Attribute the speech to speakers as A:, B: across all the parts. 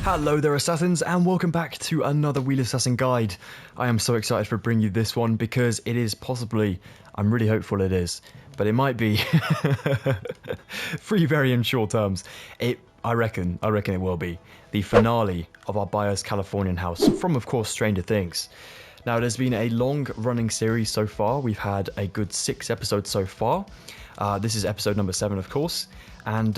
A: Hello there, Assassins, and welcome back to another Wheelassassin guide. I am so excited to bring you this one because it is possibly, I'm really hopeful it is, but it might be three very unsure terms. I reckon it will be the finale of our Byers Californian House from, of course, Stranger Things. Now, it has been a long-running series so far. We've had a good 6 episodes so far. This is episode number 7, of course, and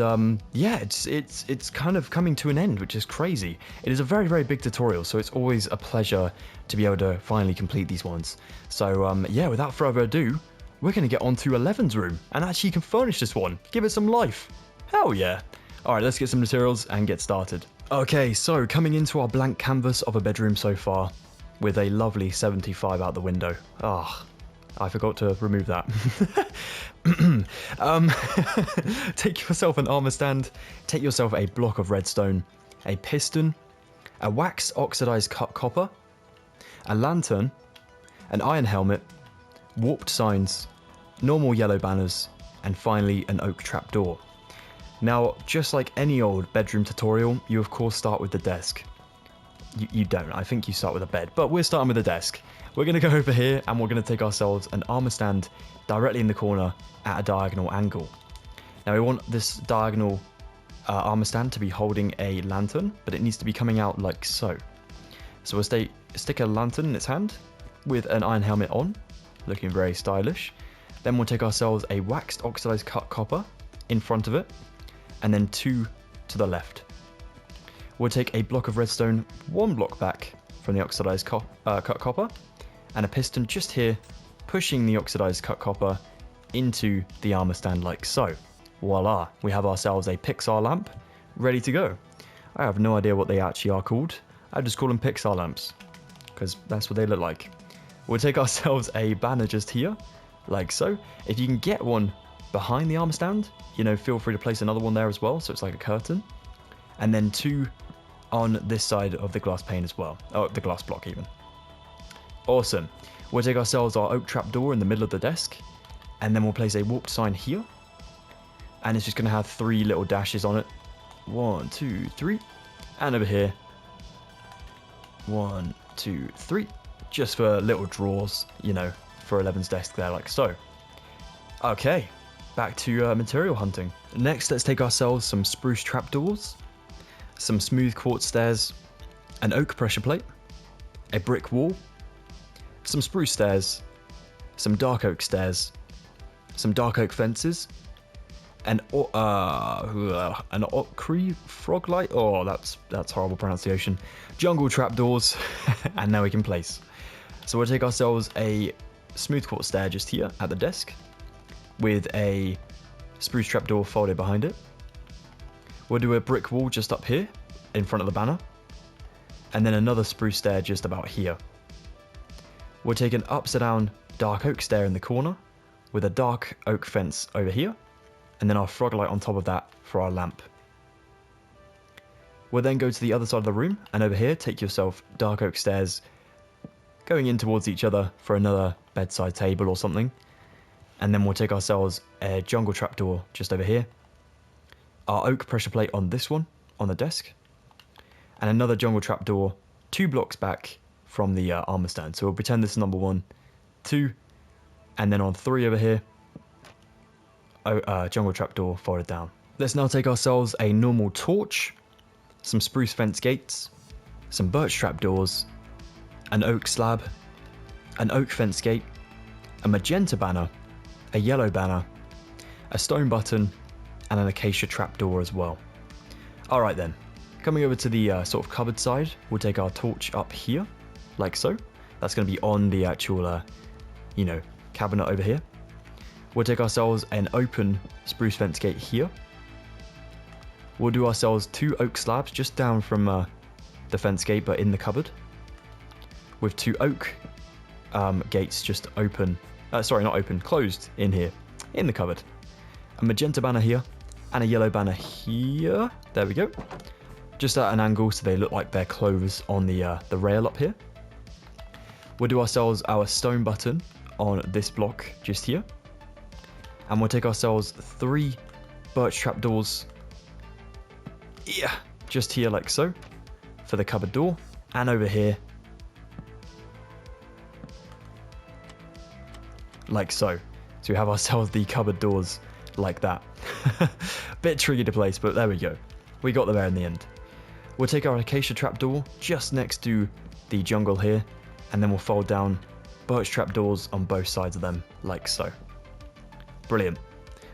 A: yeah, it's kind of coming to an end, which is crazy. It is a very, very big tutorial, so it's always a pleasure to be able to finally complete these ones. So yeah, without further ado, we're going to get on to Eleven's room, and actually you can furnish this one, give it some life. Hell yeah. Alright, let's get some materials and get started. Okay, so coming into our blank canvas of a bedroom so far, with a lovely 75 out the window. Ah. I forgot to remove that. Take yourself an armor stand, take yourself a block of redstone, a piston, a wax oxidized cut copper, a lantern, an iron helmet, warped signs, normal yellow banners, and finally an oak trapdoor. Now, just like any old bedroom tutorial, you of course start with the desk. You don't, I think you start with a bed, but we're starting with a desk. We're going to go over here and we're going to take ourselves an armor stand directly in the corner at a diagonal angle. Now we want this diagonal armor stand to be holding a lantern, but it needs to be coming out like so. So we'll stick a lantern in its hand with an iron helmet on, looking very stylish. Then we'll take ourselves a waxed oxidized cut copper in front of it, and then 2 to the left. We'll take a block of redstone 1 block back from the oxidized cut copper, and a piston just here, pushing the oxidized cut copper into the armor stand like so. Voila, we have ourselves a Pixar lamp ready to go. I have no idea what they actually are called. I just call them Pixar lamps, because that's what they look like. We'll take ourselves a banner just here, like so. If you can get one behind the armor stand, you know, feel free to place another one there as well, so it's like a curtain. And then 2 on this side of the glass pane as well. Oh, the glass block even. Awesome. We'll take ourselves our oak trapdoor in the middle of the desk, and then we'll place a warped sign here. And it's just going to have 3 little dashes on it. 1, 2, 3. And over here. 1, 2, 3. Just for little drawers, you know, for Eleven's desk there, like so. Okay, back to material hunting. Next, let's take ourselves some spruce trapdoors, some smooth quartz stairs, an oak pressure plate, a brick wall, some spruce stairs, some dark oak stairs, some dark oak fences, an ochre frog light. Oh, that's horrible pronunciation. Jungle trapdoors, and now we can place. So we'll take ourselves a smooth quartz stair just here at the desk, with a spruce trapdoor folded behind it. We'll do a brick wall just up here in front of the banner, and then another spruce stair just about here. We'll take an upside down dark oak stair in the corner with a dark oak fence over here, and then our frog light on top of that for our lamp. We'll then go to the other side of the room, and over here take yourself dark oak stairs going in towards each other for another bedside table or something. And then we'll take ourselves a jungle trapdoor just over here, our oak pressure plate on this one, on the desk, and another jungle trapdoor 2 blocks back from the armor stand. So we'll pretend this is number 1, 2, and then on 3 over here, jungle trapdoor folded down. Let's now take ourselves a normal torch, some spruce fence gates, some birch trapdoors, an oak slab, an oak fence gate, a magenta banner, a yellow banner, a stone button, and an acacia trapdoor as well. Alright then, coming over to the sort of cupboard side, we'll take our torch up here, like so. That's going to be on the actual, you know, cabinet over here. We'll take ourselves an open spruce fence gate here. We'll do ourselves 2 oak slabs just down from the fence gate, but in the cupboard, with 2 oak gates just open. Sorry, not open, closed in here, in the cupboard. A magenta banner here, and a yellow banner here. There we go. Just at an angle so they look like they're clothes on the rail up here. We'll do ourselves our stone button on this block just here. And we'll take ourselves 3 birch trapdoors. Yeah, just here like so. for the cupboard door, and over here, like so. So we have ourselves the cupboard doors like that. Bit tricky to place, but there we go. We got there in the end. We'll take our acacia trapdoor just next to the jungle here, and then we'll fold down birch trapdoors on both sides of them, like so. Brilliant.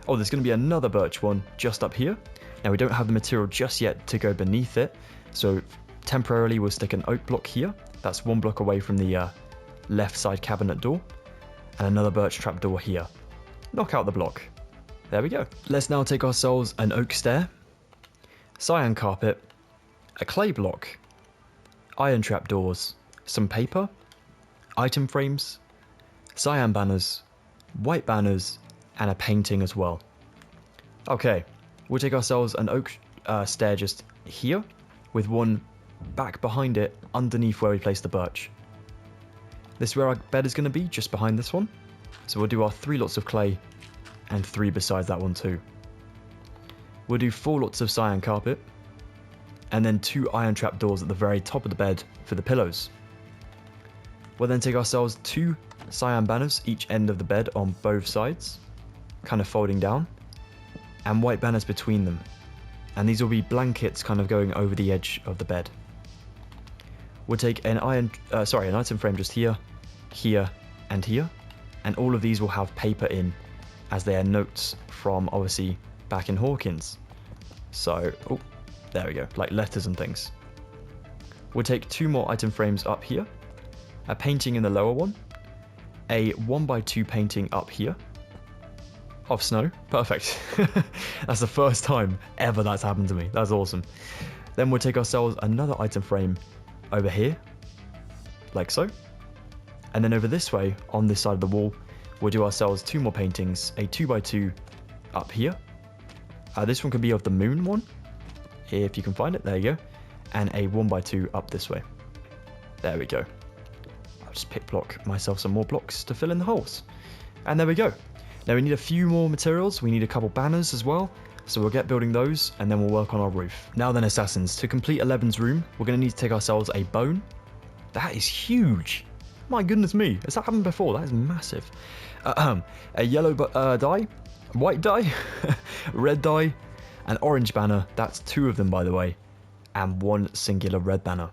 A: Oh, there's going to be another birch one just up here. Now, we don't have the material just yet to go beneath it, so temporarily we'll stick an oak block here. That's 1 block away from the left side cabinet door, and another birch trapdoor here. Knock out the block. There we go. Let's now take ourselves an oak stair, cyan carpet, a clay block, iron trapdoors, some paper, item frames, cyan banners, white banners, and a painting as well. Okay, we'll take ourselves an oak stair just here, with one back behind it underneath where we place the birch. This is where our bed is going to be, just behind this one. So we'll do our 3 lots of clay and 3 besides that one too. We'll do 4 lots of cyan carpet, and then 2 iron trapdoors at the very top of the bed for the pillows. We'll then take ourselves 2 cyan banners each end of the bed on both sides, kind of folding down, and white banners between them. And these will be blankets kind of going over the edge of the bed. We'll take an item frame just here, here, and here, and all of these will have paper in, as they are notes from obviously back in Hawkins. So, oh, there we go, like letters and things. We'll take 2 more item frames up here, a painting in the lower one, a 1x2 painting up here of snow. Perfect. That's the first time ever that's happened to me. That's awesome. Then we'll take ourselves another item frame over here, like so. And then over this way, on this side of the wall, we'll do ourselves 2 more paintings, a 2x2 up here. This one could be of the moon one, if you can find it. There you go. And a 1x2 up this way. There we go. I'll just pick block myself some more blocks to fill in the holes. And there we go. Now we need a few more materials. We need a couple banners as well. So we'll get building those, and then we'll work on our roof. Now then, assassins, to complete 11's room, we're going to need to take ourselves a bone. That is huge. My goodness me. Has that happened before? That is massive. A yellow dye, white dye, red dye, an orange banner. That's 2 of them, by the way, and 1 singular red banner.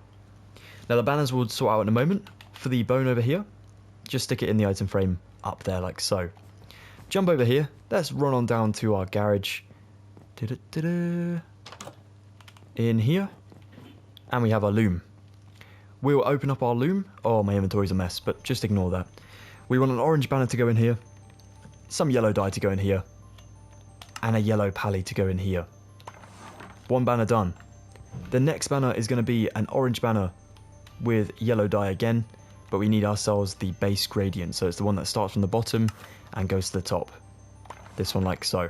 A: Now the banners we'll sort out in a moment. For the bone over here, just stick it in the item frame up there like so. Jump over here. Let's run on down to our garage. In here, and we have our loom. We'll open up our loom. Oh, my inventory's a mess, but just ignore that. We want an orange banner to go in here, some yellow dye to go in here, and a yellow pally to go in here. 1 banner done. The next banner is going to be an orange banner with yellow dye again, but we need ourselves the base gradient, so it's the one that starts from the bottom and goes to the top. This one like so.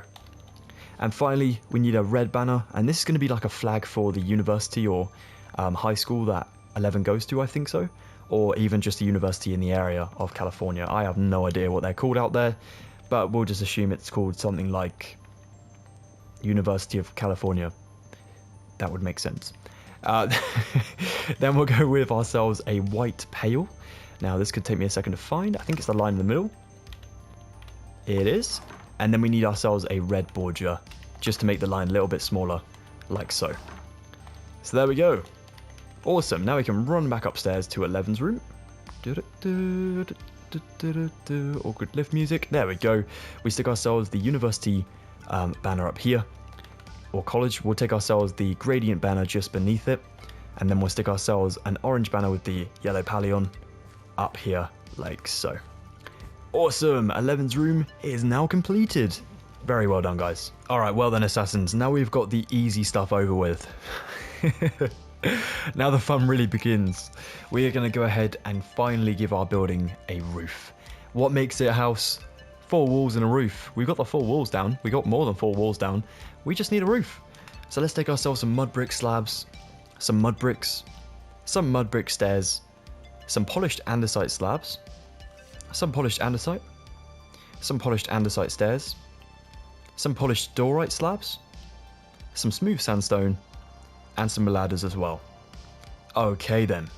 A: And finally, we need a red banner, and this is going to be like a flag for the university or high school that 11 goes to, I think so, or even just a university in the area of California. I have no idea what they're called out there, but we'll just assume it's called something like University of California. That would make sense. Then we'll go with ourselves a white pail. Now this could take me a second to find. I think it's the line in the middle. It is. And then we need ourselves a red border, just to make the line a little bit smaller, like so. So there we go. Awesome. Now we can run back upstairs to 11's room. Awkward lift music. There we go. We stick ourselves the university banner up here, or college. We'll take ourselves the gradient banner just beneath it, and then we'll stick ourselves an orange banner with the yellow pally on up here, like so. Awesome, 11's room is now completed. Very well done, guys. Alright, well then, assassins, now we've got the easy stuff over with. Now the fun really begins. We are going to go ahead and finally give our building a roof. What makes it a house? 4 walls and a roof. We've got the 4 walls down. We got more than 4 walls down. We just need a roof. So let's take ourselves some mud brick slabs, some mud bricks, some mud brick stairs, some polished andesite slabs, some polished andesite, some polished andesite stairs, some polished diorite slabs, some smooth sandstone, and some ladders as well. Okay then.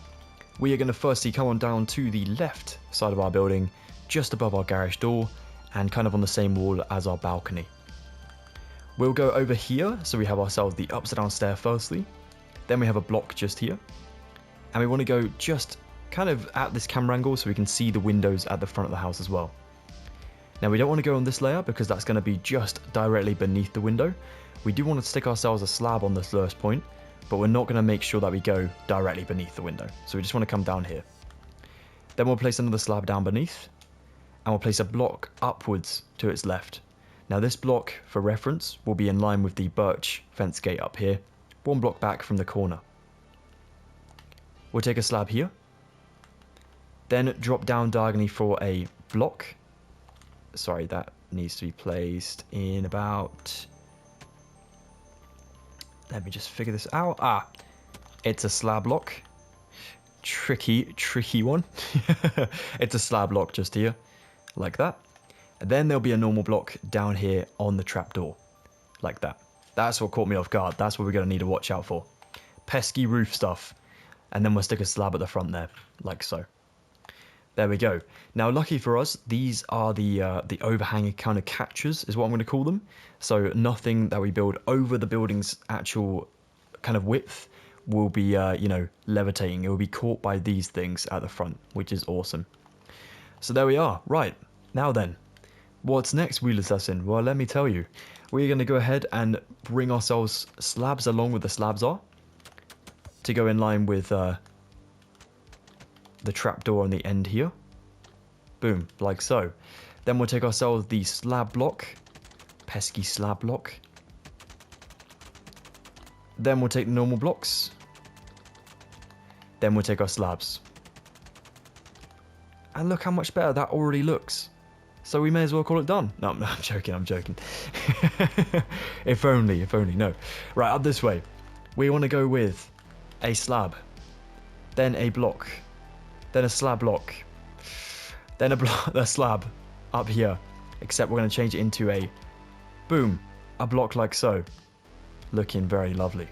A: We are going to firstly come on down to the left side of our building, just above our garage door, and kind of on the same wall as our balcony. We'll go over here, so we have ourselves the upside down stair firstly. Then we have a block just here. And we want to go just kind of at this camera angle so we can see the windows at the front of the house as well. Now we don't want to go on this layer because that's going to be just directly beneath the window. We do want to stick ourselves a slab on this lowest point, but we're not going to make sure that we go directly beneath the window. So we just want to come down here. Then we'll place another slab down beneath, and we'll place a block upwards to its left. Now this block, for reference, will be in line with the birch fence gate up here, one block back from the corner. We'll take a slab here, then drop down diagonally for a block. Sorry, that needs to be placed in about... Let me just figure this out. Ah, it's a slab block. Tricky one. It's a slab block just here, like that. And then there'll be a normal block down here on the trapdoor, like that. That's what caught me off guard. That's what we're going to need to watch out for. Pesky roof stuff. And then we'll stick a slab at the front there, like so. There we go. Now, lucky for us, these are the overhanging kind of catchers, is what I'm going to call them. So nothing that we build over the building's actual kind of width will be, you know, levitating. It will be caught by these things at the front, which is awesome. So there we are. Right, now then, what's next, Wheelassassin? Well, let me tell you. We're going to go ahead and bring ourselves slabs along with the slabs are to go in line with the trapdoor on the end here. Boom, like so. Then we'll take ourselves the slab block. Pesky slab block. Then we'll take the normal blocks. Then we'll take our slabs. And look how much better that already looks. So we may as well call it done. No, I'm joking. If only, no. Right, up this way. We want to go with a slab. Then a block. Then a slab block. Then a slab up here. Except we're going to change it into a, boom, a block like so. Looking very lovely.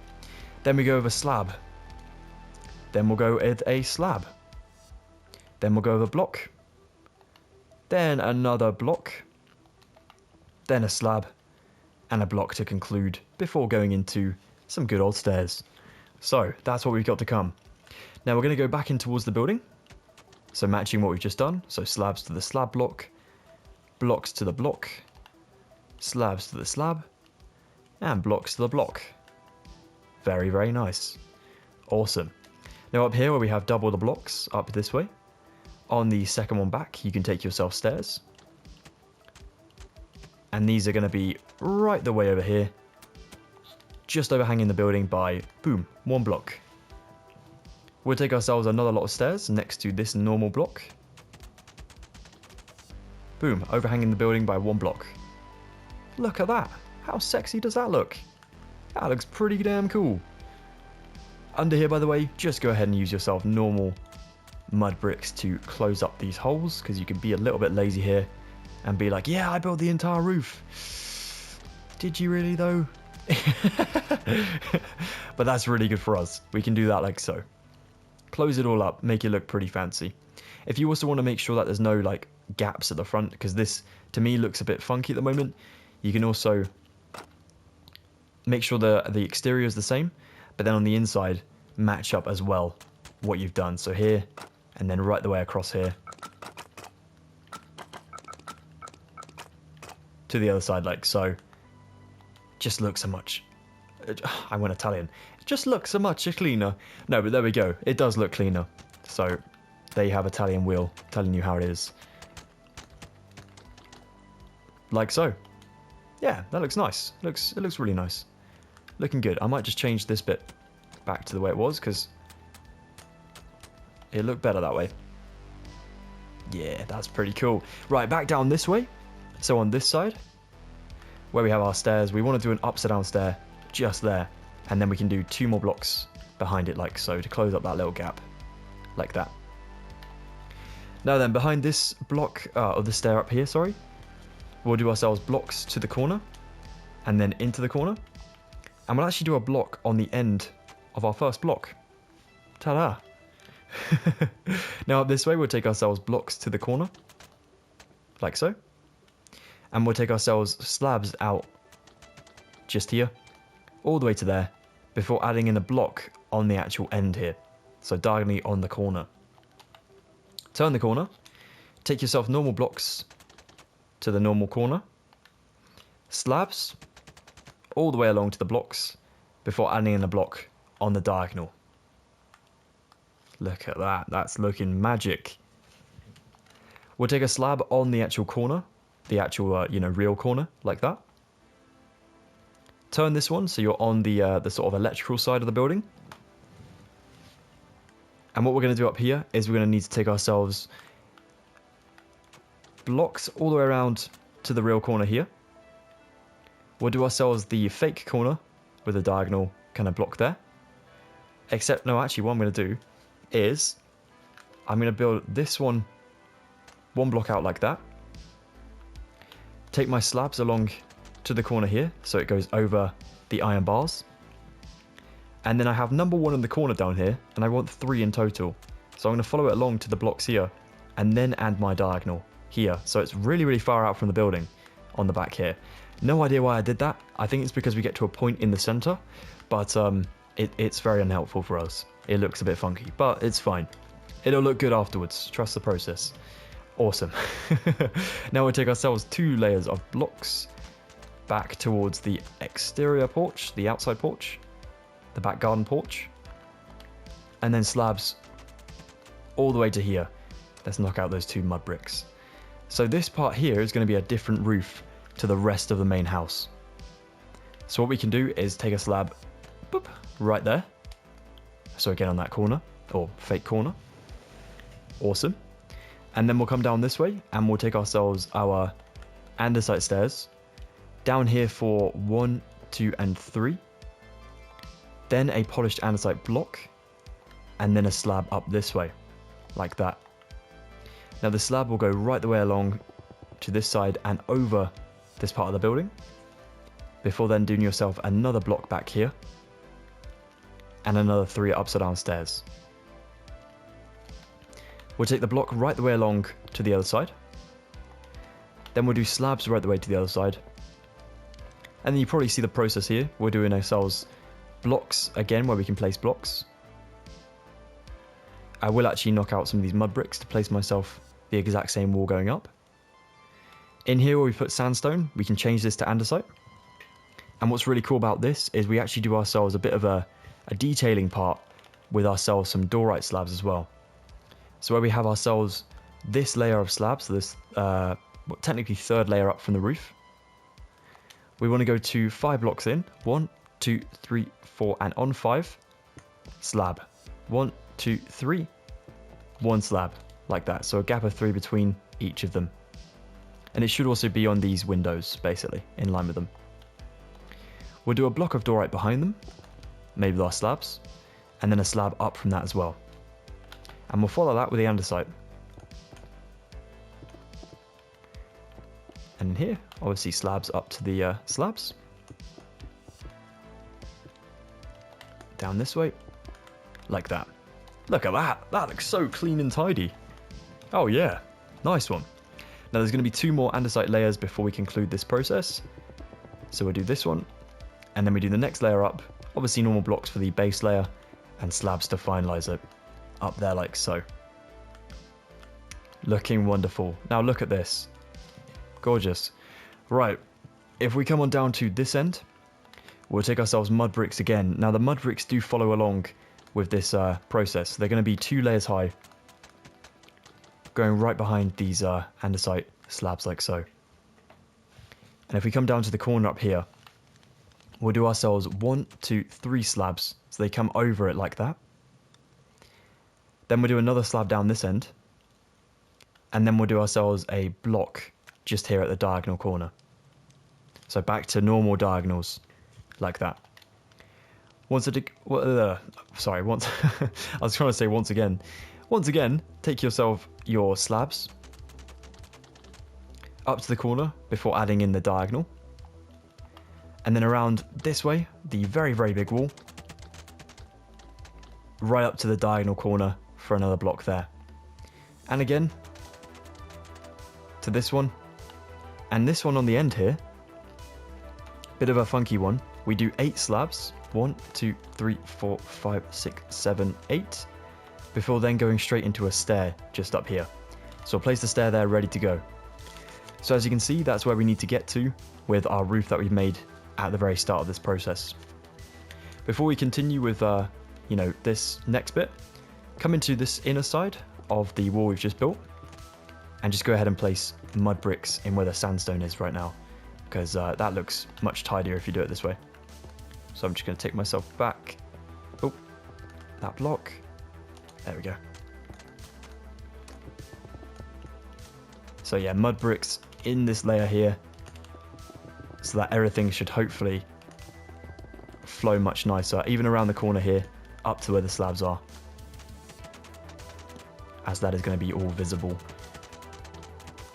A: Then we go with a slab. Then we'll go with a slab. Then we'll go with a block. Then another block. Then a slab. And a block to conclude before going into some good old stairs. So that's what we've got to come. Now we're going to go back in towards the building. So matching what we've just done. So slabs to the slab block. Blocks to the block. Slabs to the slab. And blocks to the block. Very, very nice. Awesome. Now up here where we have double the blocks, up this way. On the second one back, you can take yourself stairs. And these are going to be right the way over here. Just overhanging the building by, boom, one block. We'll take ourselves another lot of stairs next to this normal block. Boom, overhanging the building by one block. Look at that. How sexy does that look? That looks pretty damn cool. Under here, by the way, just go ahead and use yourself normal mud bricks to close up these holes, because you can be a little bit lazy here and be like, yeah, I built the entire roof. Did you really though? But that's really good for us. We can do that like so. Close it all up, make it look pretty fancy. If you also want to make sure that there's no like gaps at the front, because this to me looks a bit funky at the moment, you can also make sure the exterior is the same, but then on the inside match up as well what you've done. So here and then right the way across here to the other side like so. Just looks so much, I went Italian, it just looks so much cleaner. No, but there we go, it does look cleaner. So there you have Italian wheel telling you how it is. Like so. Yeah, that looks nice. It looks really nice. Looking good. I might just change this bit back to the way it was, because it looked better that way. Yeah, that's pretty cool. Right, back down this way. So on this side, where we have our stairs, we want to do an upside down stair just there. And then we can do 2 more blocks behind it like so to close up that little gap. Like that. Now then, behind this block, or the stair up here, sorry, we'll do ourselves blocks to the corner and then into the corner. And we'll actually do a block on the end of our first block. Ta-da! Now up this way, we'll take ourselves blocks to the corner, like so. And we'll take ourselves slabs out just here, all the way to there, before adding in a block on the actual end here. So diagonally on the corner. Turn the corner, take yourself normal blocks to the normal corner, slabs all the way along to the blocks, before adding in a block on the diagonal. Look at that, that's looking magic. We'll take a slab on the actual corner, the actual, real corner, like that. Turn this one so you're on the sort of electrical side of the building. And what we're going to do up here is we're going to need to take ourselves blocks all the way around to the real corner here. We'll do ourselves the fake corner with a diagonal kind of block there. Except, no, actually what I'm going to do is I'm going to build this one block out like that. Take my slabs along to the corner here so it goes over the iron bars. And then I have number 1 in the corner down here, and I want 3 in total. So I'm going to follow it along to the blocks here, and then add my diagonal here. So it's really, really far out from the building on the back here. No idea why I did that. I think it's because we get to a point in the center, but it's very unhelpful for us. It looks a bit funky, but it's fine. It'll look good afterwards. Trust the process. Awesome. Now we'll take ourselves 2 layers of blocks back towards the exterior porch, the outside porch, the back garden porch, and then slabs all the way to here. Let's knock out those 2 mud bricks. So this part here is going to be a different roof to the rest of the main house. So what we can do is take a slab, boop, right there. So again on that corner, or fake corner. Awesome. And then we'll come down this way and we'll take ourselves our andesite stairs down here for 1, 2, and 3. Then a polished andesite block, and then a slab up this way, like that. Now the slab will go right the way along to this side and over this part of the building, before then doing yourself another block back here, and another 3 upside down stairs. We'll take the block right the way along to the other side. Then we'll do slabs right the way to the other side. And then you probably see the process here. We're doing ourselves blocks again where we can place blocks. I will actually knock out some of these mud bricks to place myself the exact same wall going up. In here where we put sandstone, we can change this to andesite. And what's really cool about this is we actually do ourselves a bit of a detailing part with ourselves some dorite slabs as well. So where we have ourselves this layer of slabs, so this technically 3rd layer up from the roof, we want to go to 5 blocks in. 1, 2, 3, 4, and on 5, slab. 1, 2, 3, 1 slab, like that. So a gap of 3 between each of them. And it should also be on these windows, basically, in line with them. We'll do a block of dorite behind them, maybe with our slabs, and then a slab up from that as well. And we'll follow that with the andesite. And in here, obviously slabs up to the slabs. Down this way, like that. Look at that, that looks so clean and tidy. Oh yeah, nice one. Now there's going to be 2 more andesite layers before we conclude this process. So we'll do this one, and then we do the next layer up. Obviously normal blocks for the base layer, and slabs to finalize it. Up there like so. Looking wonderful. Now look at this. Gorgeous. Right, if we come on down to this end, we'll take ourselves mud bricks again. Now the mud bricks do follow along with this process. They're going to be 2 layers high, going right behind these andesite slabs like so. And if we come down to the corner up here, we'll do ourselves 1, 2, 3 slabs, so they come over it like that. Then we'll do another slab down this end, and then we'll do ourselves a block just here at the diagonal corner. So back to normal diagonals, like that. Once I was trying to say once again. Once again, take yourself your slabs up to the corner before adding in the diagonal. And then around this way, the very, very big wall. right up to the diagonal corner for another block there. And again, to this one. And this one on the end here, bit of a funky one. We do 8 slabs. 1, 2, 3, 4, 5, 6, 7, 8. Before then going straight into a stair just up here. So I'll place the stair there ready to go. So as you can see, that's where we need to get to with our roof that we've made at the very start of this process. Before we continue with, this next bit, come into this inner side of the wall we've just built and just go ahead and place mud bricks in where the sandstone is right now, because that looks much tidier if you do it this way. So I'm just going to take myself back. Oh, that block. There we go. So yeah, mud bricks in this layer here, so that everything should hopefully flow much nicer, even around the corner here, up to where the slabs are, as that is going to be all visible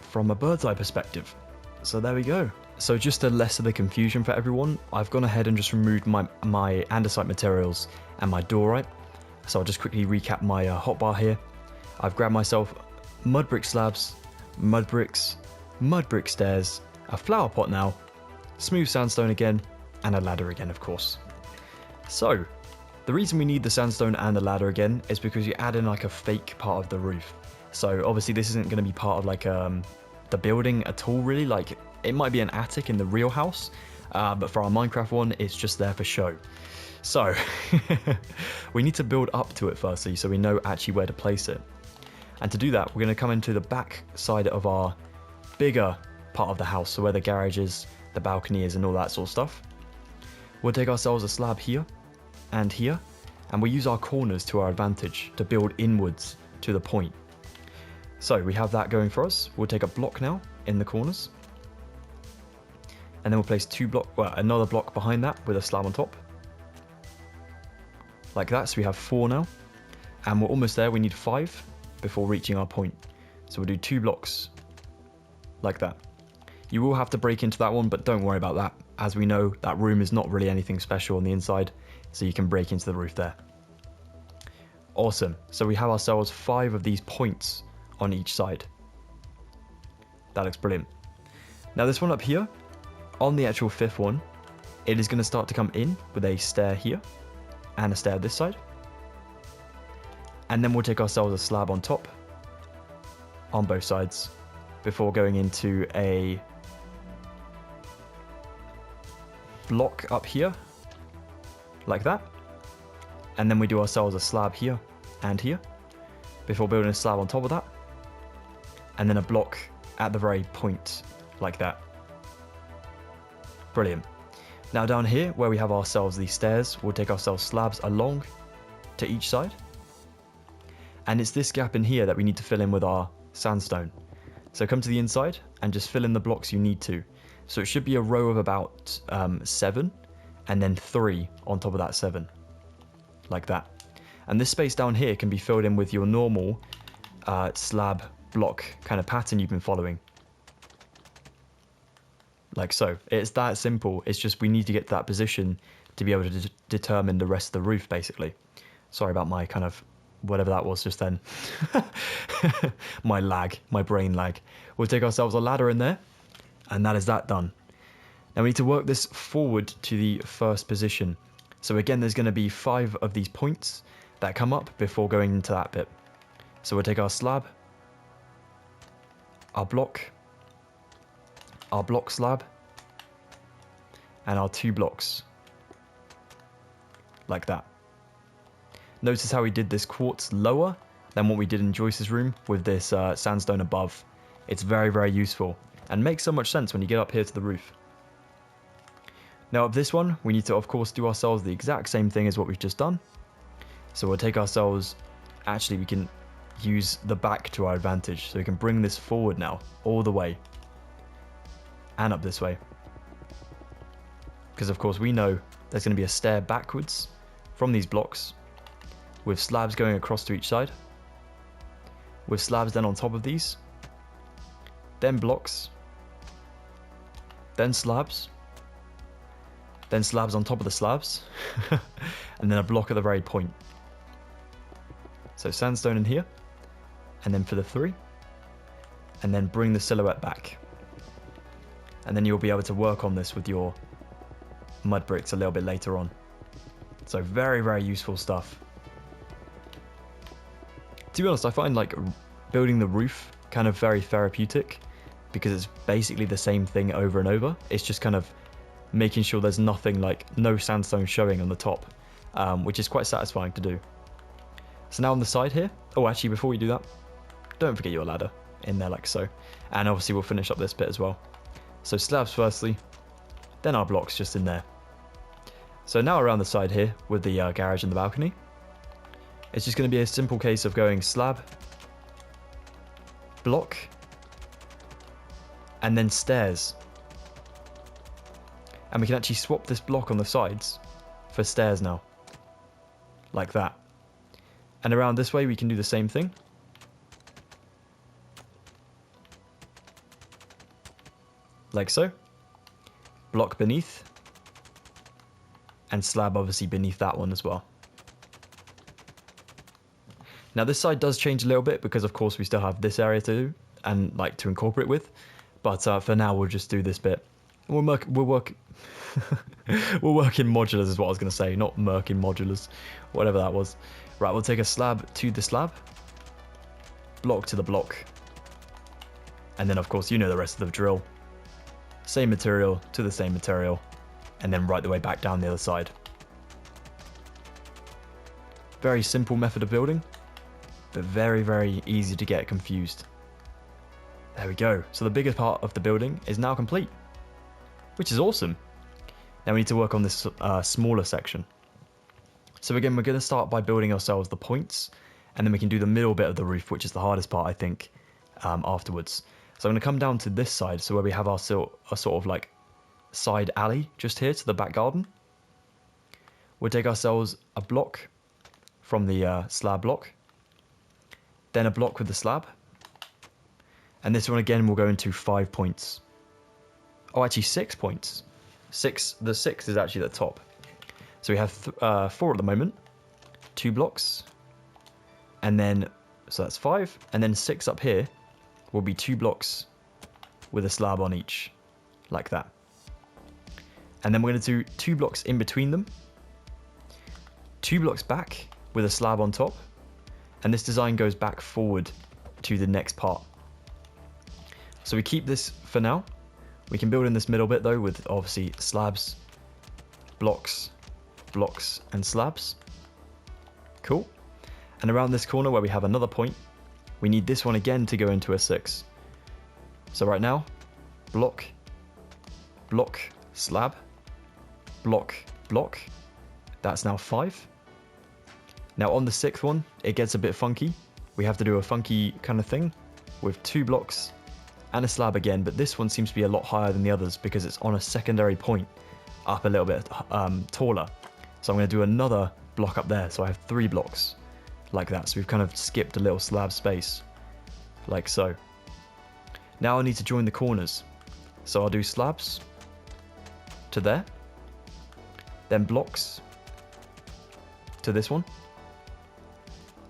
A: from a bird's eye perspective. So there we go. So just to lessen the confusion for everyone, I've gone ahead and just removed my andesite materials and my diorite. So I'll just quickly recap my hotbar here. I've grabbed myself mud brick slabs, mud brick stairs, a flower pot now, smooth sandstone again, and a ladder again, of course. So the reason we need the sandstone and the ladder again is because you add in like a fake part of the roof. So obviously this isn't going to be part of like the building at all, really. Like, it might be an attic in the real house, but for our Minecraft one, it's just there for show. So we need to build up to it firstly, so we know actually where to place it. And to do that, we're going to come into the back side of our bigger part of the house, so where the garage is, the balcony is, and all that sort of stuff. We'll take ourselves a slab here and here, and we'll use our corners to our advantage to build inwards to the point. So we have that going for us. We'll take a block now in the corners, and then we'll place another block behind that with a slab on top, like that. So we have 4 now, and we're almost there. We need 5 before reaching our point. So we'll do 2 blocks like that. You will have to break into that one, but don't worry about that. As we know, that room is not really anything special on the inside, so you can break into the roof there. Awesome. So we have ourselves 5 of these points on each side. That looks brilliant. Now this one up here, on the actual 5th one, it is going to start to come in with a stair here and a stair this side. And then we'll take ourselves a slab on top on both sides before going into a block up here like that. And then we do ourselves a slab here and here before building a slab on top of that. And then a block at the very point like that. Brilliant. Now down here where we have ourselves these stairs, we'll take ourselves slabs along to each side. And it's this gap in here that we need to fill in with our sandstone. So come to the inside and just fill in the blocks you need to. So it should be a row of about 7 and then 3 on top of that 7. Like that. And this space down here can be filled in with your normal slab block kind of pattern you've been following. Like so. It's that simple. It's just we need to get to that position to be able to determine the rest of the roof, basically. Sorry about my kind of whatever that was just then. My brain lag. We'll take ourselves a ladder in there, and that is that done. Now we need to work this forward to the first position. So again, there's going to be 5 of these points that come up before going into that bit. So we'll take our slab, our block slab, and our 2 blocks. Like that. Notice how we did this quartz lower than what we did in Joyce's room with this sandstone above. It's very, very useful and makes so much sense when you get up here to the roof. Now of this one, we need to of course do ourselves the exact same thing as what we've just done. So we'll take ourselves, actually we can use the back to our advantage. So we can bring this forward now, all the way. And up this way. Because of course we know there's going to be a stair backwards from these blocks, with slabs going across to each side, with slabs then on top of these, then blocks, then slabs on top of the slabs, and then a block at the very point. So sandstone in here, and then for the 3, and then bring the silhouette back. And then you'll be able to work on this with your mud bricks a little bit later on. So very, very useful stuff. To be honest, I find like building the roof kind of very therapeutic because it's basically the same thing over and over. It's just kind of making sure there's nothing, like no sandstone showing on the top, which is quite satisfying to do. So now on the side here, oh actually before we do that, don't forget your ladder in there like so. And obviously we'll finish up this bit as well. So slabs firstly, then our blocks just in there. So now around the side here with the garage and the balcony, it's just going to be a simple case of going slab, block, and then stairs. And we can actually swap this block on the sides for stairs now, like that. And around this way we can do the same thing. Like so. Block beneath. And slab obviously beneath that one as well. Now this side does change a little bit because of course we still have this area to do and like to incorporate with. But for now we'll just do this bit. We'll work we'll work in modulars is what I was going to say, not merc in modulars, whatever that was. Right, we'll take a slab to the slab, block to the block, and then of course you know the rest of the drill. Same material to the same material, and then right the way back down the other side. Very simple method of building, but very, very easy to get confused. There we go. So the biggest part of the building is now complete, which is awesome. Now we need to work on this smaller section. So again, we're going to start by building ourselves the points, and then we can do the middle bit of the roof, which is the hardest part, I think, afterwards. So I'm going to come down to this side, so where we have our sort of like side alley just here to the back garden. We'll take ourselves a block from the slab block, then a block with the slab, and this one again will go into 5 points. Oh, actually 6 points. The 6 is actually the top. So we have 4 at the moment, 2 blocks, and then, so that's 5, and then 6 up here will be 2 blocks with a slab on each, like that. And then we're going to do 2 blocks in between them, 2 blocks back with a slab on top, and this design goes back forward to the next part. So we keep this for now. We can build in this middle bit though with obviously slabs, blocks, blocks, and slabs. Cool. And around this corner where we have another point, we need this one again to go into a 6. So right now, block, block, slab, block, block. That's now 5. Now on the 6th one, it gets a bit funky. We have to do a funky kind of thing with 2 blocks and a slab again, but this one seems to be a lot higher than the others because it's on a secondary point up a little bit taller. So I'm going to do another block up there, so I have 3 blocks like that. So we've kind of skipped a little slab space, like so. Now I need to join the corners. So I'll do slabs to there, then blocks to this one,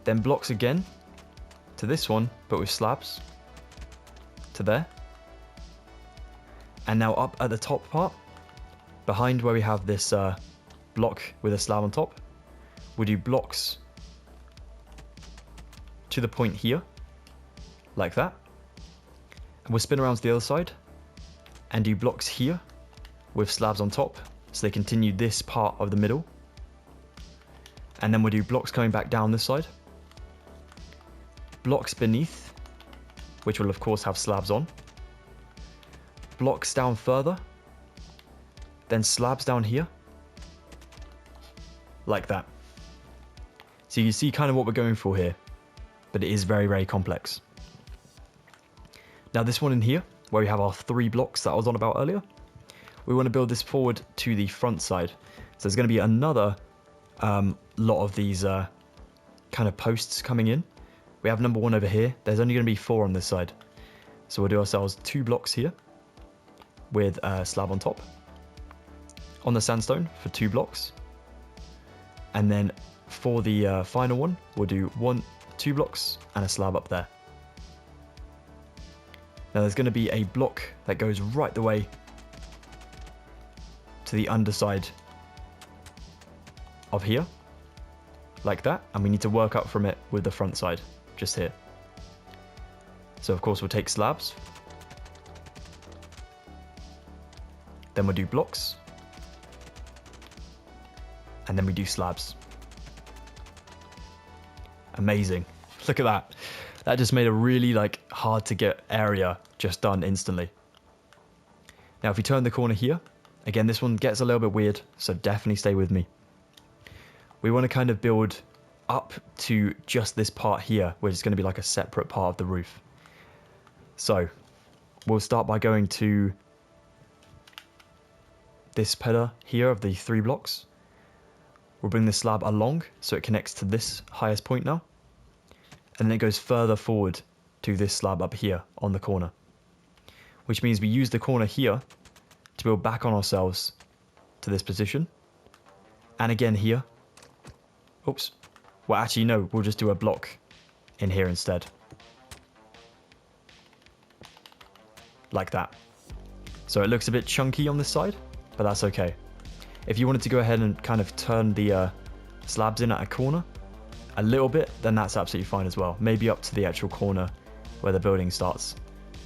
A: then blocks again to this one, but with slabs to there. And now up at the top part, behind where we have this block with a slab on top, we'll do blocks to the point here, like that. And we'll spin around to the other side and do blocks here with slabs on top, so they continue this part of the middle. And then we'll do blocks coming back down this side, blocks beneath, which will of course have slabs on, blocks down further, then slabs down here, like that. So you see kind of what we're going for here, but it is very, very complex. Now this one in here, where we have our 3 blocks that I was on about earlier, we want to build this forward to the front side. So there's going to be another lot of these kind of posts coming in. We have number 1 over here. There's only going to be 4 on this side. So we'll do ourselves 2 blocks here with a slab on top. On the sandstone for 2 blocks. And then for the final one, we'll do 1 2 blocks, and a slab up there. Now there's going to be a block that goes right the way to the underside of here, like that, and we need to work up from it with the front side, just here. So of course we'll take slabs, then we'll do blocks, and then we do slabs. Amazing. Look at that. That just made a really hard to get area just done instantly. Now if we turn the corner here, again this one gets a little bit weird, so definitely stay with me. We want to kind of build up to just this part here, which is going to be like a separate part of the roof. So we'll start by going to this pillar here of the 3 blocks. We'll bring the slab along so it connects to this highest point now. And then it goes further forward to this slab up here on the corner. Which means we use the corner here to build back on ourselves to this position. And again here. Oops. Well, actually, no, we'll just do a block in here instead. Like that. So it looks a bit chunky on this side, but that's okay. If you wanted to go ahead and kind of turn the slabs in at a corner a little bit, then that's absolutely fine as well. Maybe up to the actual corner where the building starts.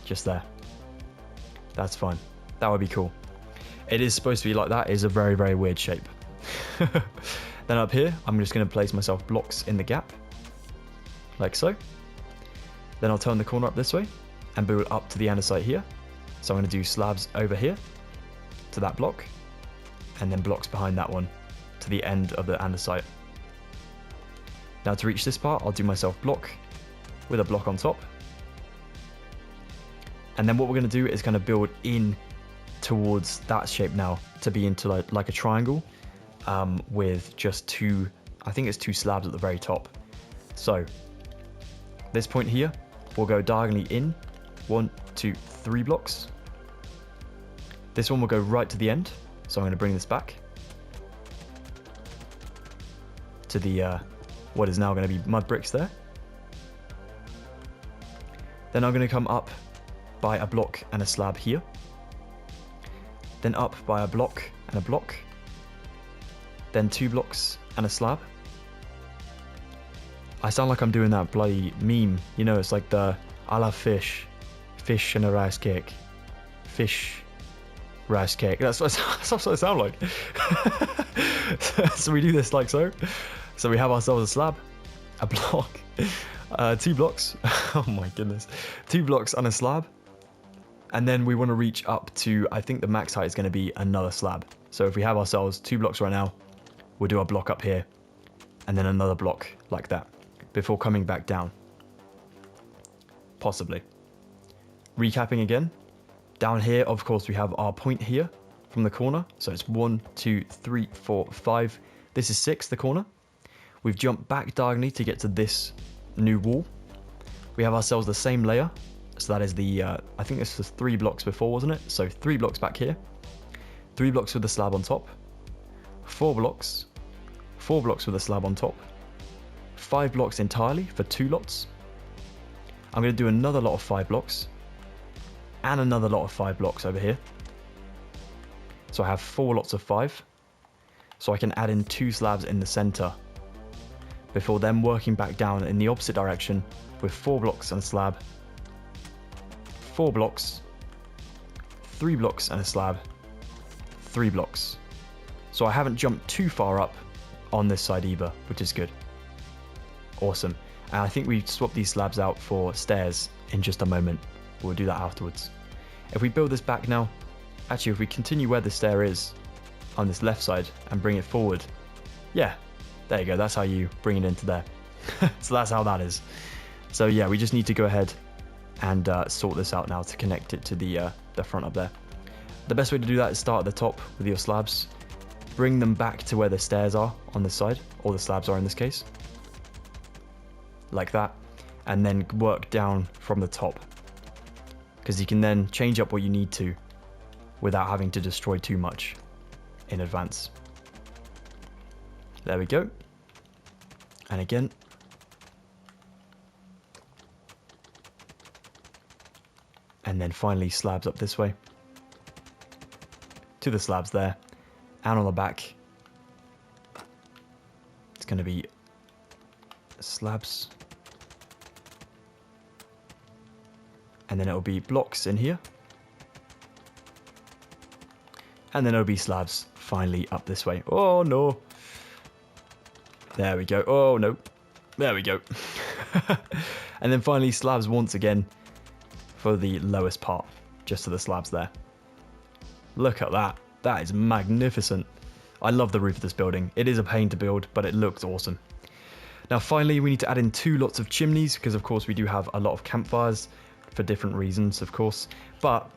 A: Just there. That's fine. That would be cool. It is supposed to be like that. It is a very, very weird shape. Then up here, I'm just going to place myself blocks in the gap. Like so. Then I'll turn the corner up this way and build up to the andesite here. So I'm going to do slabs over here to that block. And then blocks behind that one to the end of the andesite. Now to reach this part, I'll do myself block with a block on top. And then what we're going to do is kind of build in towards that shape now to be into like a triangle with just 2, I think it's 2 slabs at the very top. So this point here, we'll go diagonally in 1, 2, 3 blocks. This one will go right to the end. So I'm going to bring this back to the what is now going to be mud bricks there. Then I'm going to come up by a block and a slab here. Then up by a block and a block. Then 2 blocks and a slab. I sound like I'm doing that bloody meme. You know, it's like the I love fish. Fish and a rice cake. Fish, rice cake. That's what it sounds like. So we do this like so. So we have ourselves a slab, a block, 2 blocks. Oh my goodness. 2 blocks and a slab. And then we want to reach up to, I think the max height is going to be another slab. So if we have ourselves 2 blocks right now, we'll do a block up here and then another block like that before coming back down. Possibly. Recapping again. Down here, of course, we have our point here from the corner. So it's 1, 2, 3, 4, 5. This is 6, the corner. We've jumped back diagonally to get to this new wall. We have ourselves the same layer. So that is the, I think this was 3 blocks before, wasn't it? So 3 blocks back here. 3 blocks with the slab on top. 4 blocks. 4 blocks with a slab on top. 5 blocks entirely for 2 lots. I'm going to do another lot of 5 blocks. And another lot of 5 blocks over here. So I have 4 lots of 5. So I can add in 2 slabs in the center. Before then working back down in the opposite direction with 4 blocks and a slab. 4 blocks. 3 blocks and a slab. 3 blocks. So I haven't jumped too far up on this side either, which is good. Awesome. And I think we swap these slabs out for stairs in just a moment. We'll do that afterwards. If we build this back now, actually if we continue where the stair is on this left side and bring it forward, yeah, there you go, that's how you bring it into there. So that's how that is. So yeah, we just need to go ahead and sort this out now to connect it to the front up there. The best way to do that is start at the top with your slabs, bring them back to where the stairs are on this side, or the slabs are in this case, like that, and then work down from the top, because you can then change up what you need to without having to destroy too much in advance. There we go. And again, And then finally slabs up this way. To the slabs there. And on the back. It's going to be slabs. And then it'll be blocks in here. And then it'll be slabs finally up this way. Oh no. There we go. Oh no. There we go. And then finally slabs once again for the lowest part. Just to the slabs there. Look at that. That is magnificent. I love the roof of this building. It is a pain to build, but it looks awesome. Now finally we need to add in 2 lots of chimneys, because of course we do have a lot of campfires for different reasons, of course, but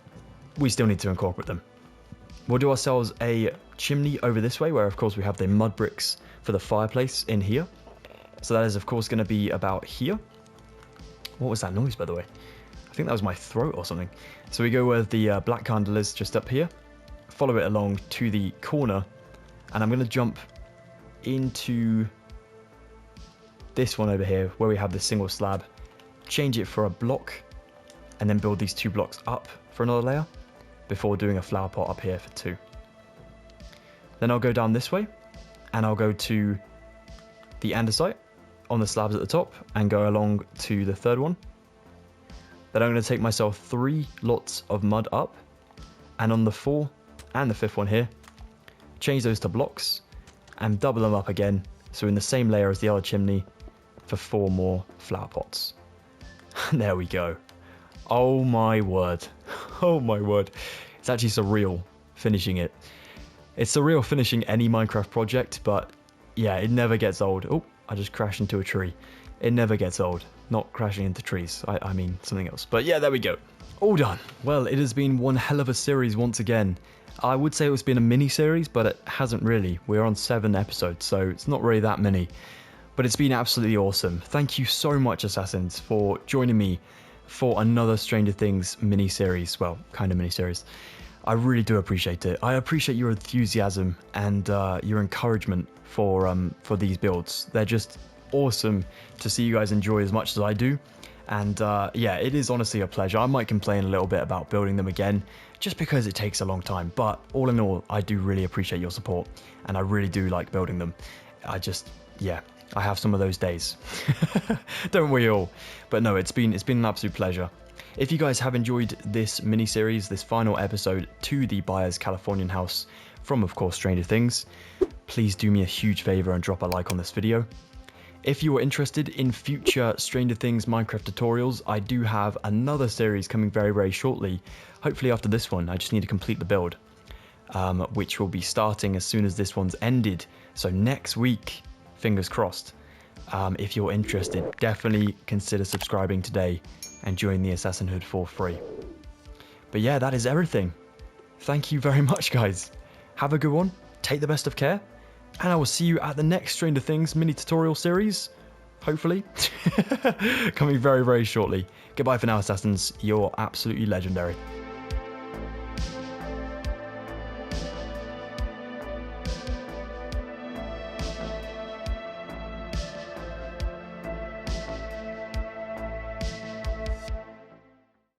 A: we still need to incorporate them. We'll do ourselves a chimney over this way, where of course we have the mud bricks for the fireplace in here. So that is of course going to be about here. What was that noise, by the way? I think that was my throat or something. So we go with the black candelabras just up here, follow it along to the corner, and I'm going to jump into this one over here where we have the single slab, change it for a block, and then build these 2 blocks up for another layer before doing a flower pot up here for 2. Then I'll go down this way and I'll go to the andesite on the slabs at the top and go along to the 3rd one. Then I'm going to take myself 3 lots of mud up, and on the 4 and the 5th one here, change those to blocks and double them up again, so in the same layer as the other chimney, for 4 more flower pots. There we go. Oh my word. Oh my word. It's actually surreal finishing it. It's surreal finishing any Minecraft project, but yeah, it never gets old. Oh, I just crashed into a tree. It never gets old. Not crashing into trees. I mean something else. But yeah, there we go. All done. Well, it has been one hell of a series once again. I would say it's been a mini series, but it hasn't really. We're on 7 episodes, so it's not really that many. But it's been absolutely awesome. Thank you so much, Assassins, for joining me for another Stranger Things mini-series. Well, kind of mini-series. I really do appreciate it. I appreciate your enthusiasm and your encouragement for these builds. They're just awesome to see you guys enjoy as much as I do. And yeah, it is honestly a pleasure. I might complain a little bit about building them again, just because it takes a long time. But all in all, I do really appreciate your support, and I really do like building them. Yeah, I have some of those days. Don't we all? But no, it's been an absolute pleasure. If you guys have enjoyed this mini-series, this final episode to the Byers Californian House from, of course, Stranger Things, please do me a huge favor and drop a like on this video. If you are interested in future Stranger Things Minecraft tutorials, I do have another series coming very, very shortly. Hopefully after this one. I just need to complete the build, which will be starting as soon as this one's ended. So next week, fingers crossed. If you're interested, definitely consider subscribing today and join the Assassinhood for free. But yeah, that is everything. Thank you very much, guys. Have a good one. Take the best of care. And I will see you at the next Stranger Things mini tutorial series. Hopefully. Coming very, very shortly. Goodbye for now, Assassins. You're absolutely legendary.